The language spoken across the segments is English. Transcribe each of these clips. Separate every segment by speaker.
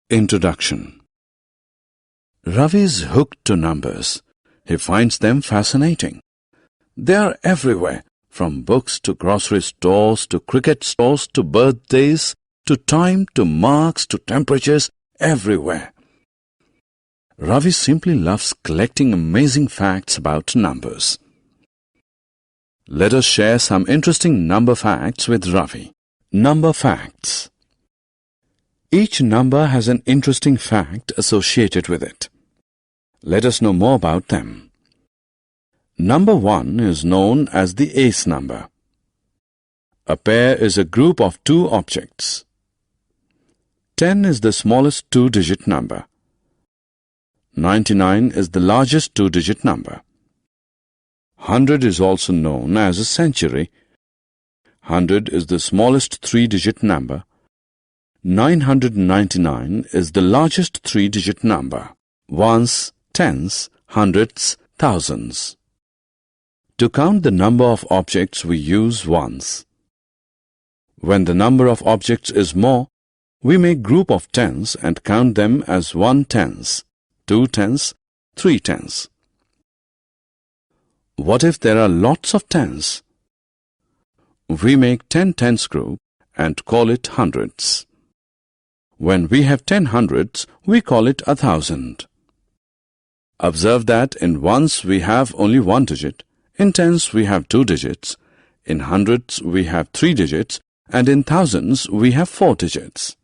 Speaker 1: Introduction. Ravi is hooked to numbers. He finds them fascinating. They are everywhere, from books to grocery stores to cricket stores to birthdays to time to marks to temperatures, everywhere. Ravi simply loves collecting amazing facts about numbers. Let us share some interesting number facts with Ravi. Number facts. Each number has an interesting fact associated with it. Let us know more about them. Number 1 is known as the ace number. A pair is a group of two objects. 10 is the smallest two-digit number. 99 is the largest two-digit number. 100 is also known as a century. 100 is the smallest three-digit number. 999 is the largest three-digit number. Ones, tens, hundreds, thousands. To count the number of objects, we use ones. When the number of objects is more, we make group of tens and count them as 1 tens, 2 tens, 3 tens. What if there are lots of tens? We make 10 tens group and call it hundreds. When we have 10 hundreds, we call it 1,000. Observe that in ones we have only one digit, in tens we have two digits, in hundreds we have three digits, and in thousands we have four digits.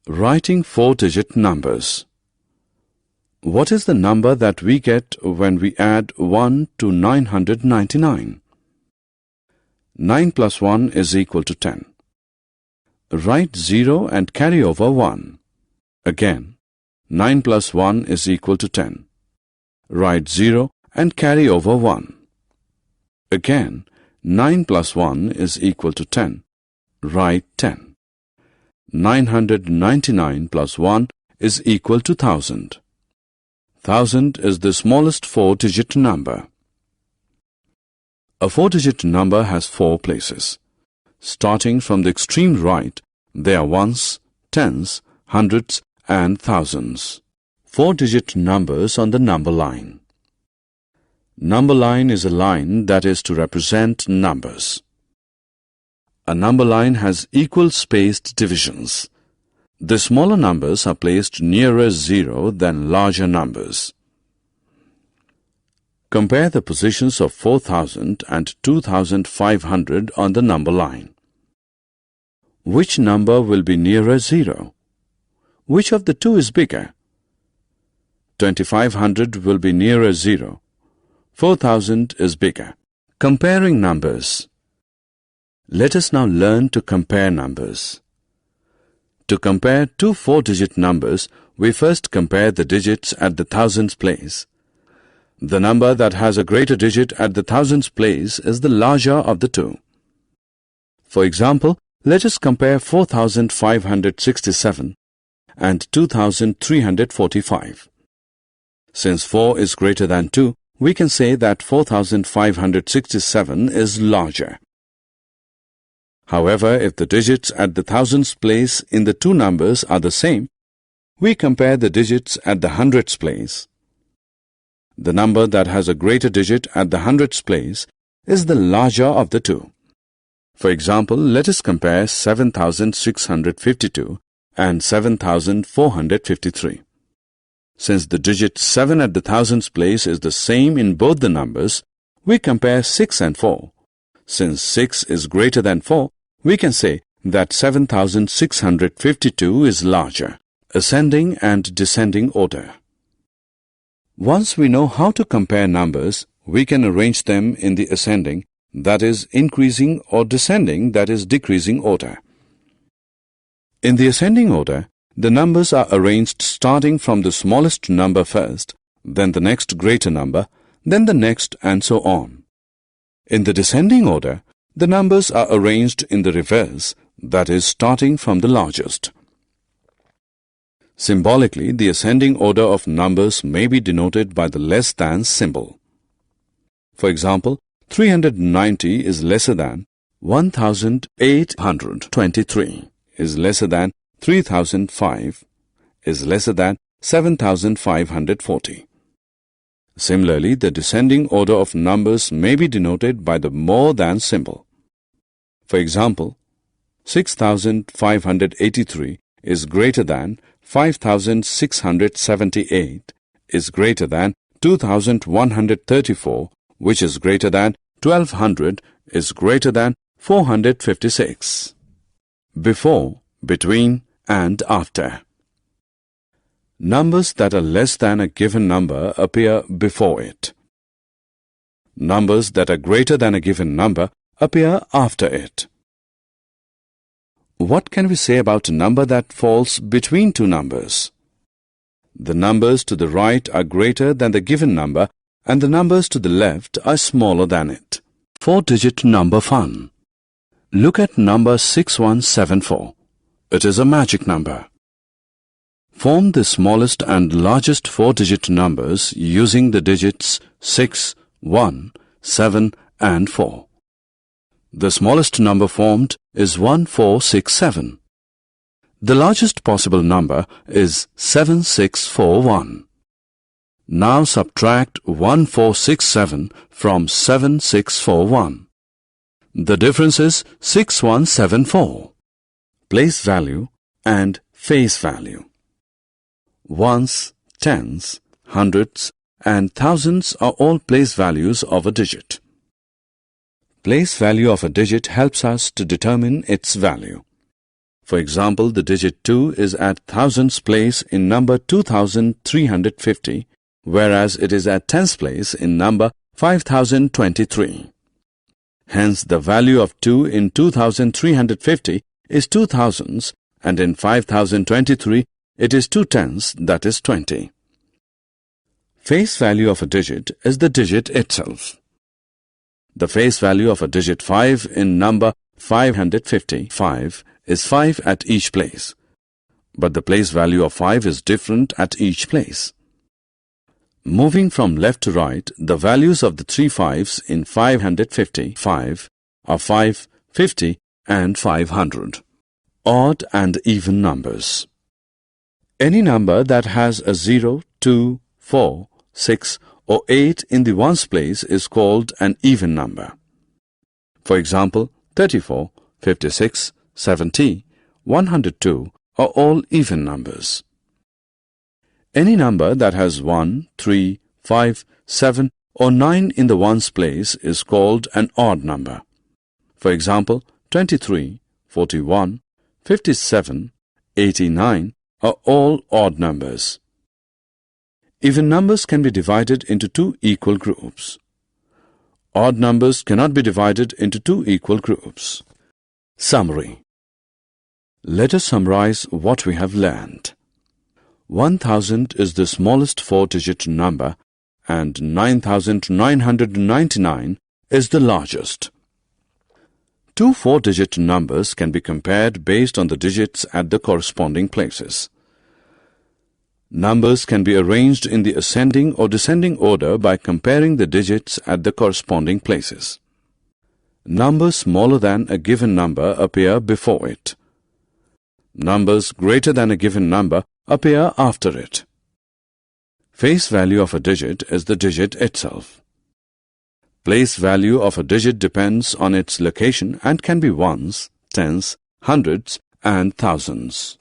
Speaker 1: Writing four-digit numbers. What is the number that we get when we add 1 to 999? 9 plus 1 is equal to 10. Write 0 and carry over 1. Again, 9 plus 1 is equal to 10. Write 0 and carry over 1. Again, 9 plus 1 is equal to 10. Write 10. 999 plus 1 is equal to 1,000. 1,000 is the smallest four-digit number. A four-digit number has four places. Starting from the extreme right, there are ones, tens, hundreds, and thousands. Four-digit numbers on the number line. Number line is a line that is to represent numbers. A number line has equal spaced divisions. The smaller numbers are placed nearer 0 than larger numbers. Compare the positions of 4,000 and 2,500 on the number line. Which number will be nearer 0? Which of the two is bigger? 2,500 will be nearer 0. 4,000 is bigger. Comparing numbers. Let us now learn to compare numbers. To compare two four-digit numbers, we first compare the digits at the thousands place. The number that has a greater digit at the thousands place is the larger of the two. For example, let us compare 4,567 and 2,345. Since 4 is greater than 2, we can say that 4,567 is larger. However, if the digits at the thousands place in the two numbers are the same, we compare the digits at the hundreds place. The number that has a greater digit at the hundreds place is the larger of the two. For example, let us compare 7,652 and 7,453. Since the digit 7 at the thousands place is the same in both the numbers, we compare 6 and 4. Since 6 is greater than 4, we can say that 7,652 is larger. Ascending and descending order. Once we know how to compare numbers, we can arrange them in the ascending, that is increasing, or descending, that is decreasing order. In the ascending order, the numbers are arranged starting from the smallest number first, then the next greater number, then the next, and so on. In the descending order, the numbers are arranged in the reverse, that is starting from the largest. Symbolically, the ascending order of numbers may be denoted by the less than symbol. For example, 390 is lesser than 1,823 is lesser than 3,005 is lesser than 7,540. Similarly, the descending order of numbers may be denoted by the more than symbol. For example, 6,583 is greater than 5,678 is greater than 2,134, which is greater than 1,200 is greater than 456. Before, between, and after. Numbers that are less than a given number appear before it. Numbers that are greater than a given number appear after it. What can we say about a number that falls between two numbers? The numbers to the right are greater than the given number and the numbers to the left are smaller than it. Four-digit number fun. Look at number 6174. It is a magic number. Form the smallest and largest four-digit numbers using the digits 6, 1, 7 and 4. The smallest number formed is 1467. The largest possible number is 7641. Now subtract 1467 from 7641. The difference is 6174. Place value and face value. Ones, tens, hundreds and thousands are all place values of a digit. Place value of a digit helps us to determine its value. For example, the digit 2 is at thousands place in number 2350, whereas it is at tens place in number 5023. Hence, the value of 2 in 2350 is 2 thousands and in 5023 it is 2 tens, that is 20. Face value of a digit is the digit itself. The face value of a digit 5 in number 555 is 5 at each place, but the place value of 5 is different at each place. Moving from left to right, the values of the three fives in 555 are 5, 50 and 500. Odd and even numbers. Any number that has a 0, 2, 4, 6 or 8 in the ones place is called an even number. For example, 34, 56, 70, 102 are all even numbers. Any number that has 1, 3, 5, 7 or 9 in the ones place is called an odd number. For example, 23, 41, 57, 89 are all odd numbers. Even numbers can be divided into two equal groups. Odd numbers cannot be divided into two equal groups. Summary. Let us summarize what we have learned. 1000 is the smallest four-digit number and 9999 is the largest. Two four-digit numbers can be compared based on the digits at the corresponding places. Numbers can be arranged in the ascending or descending order by comparing the digits at the corresponding places. Numbers smaller than a given number appear before it. Numbers greater than a given number appear after it. Face value of a digit is the digit itself. Place value of a digit depends on its location and can be ones, tens, hundreds and thousands.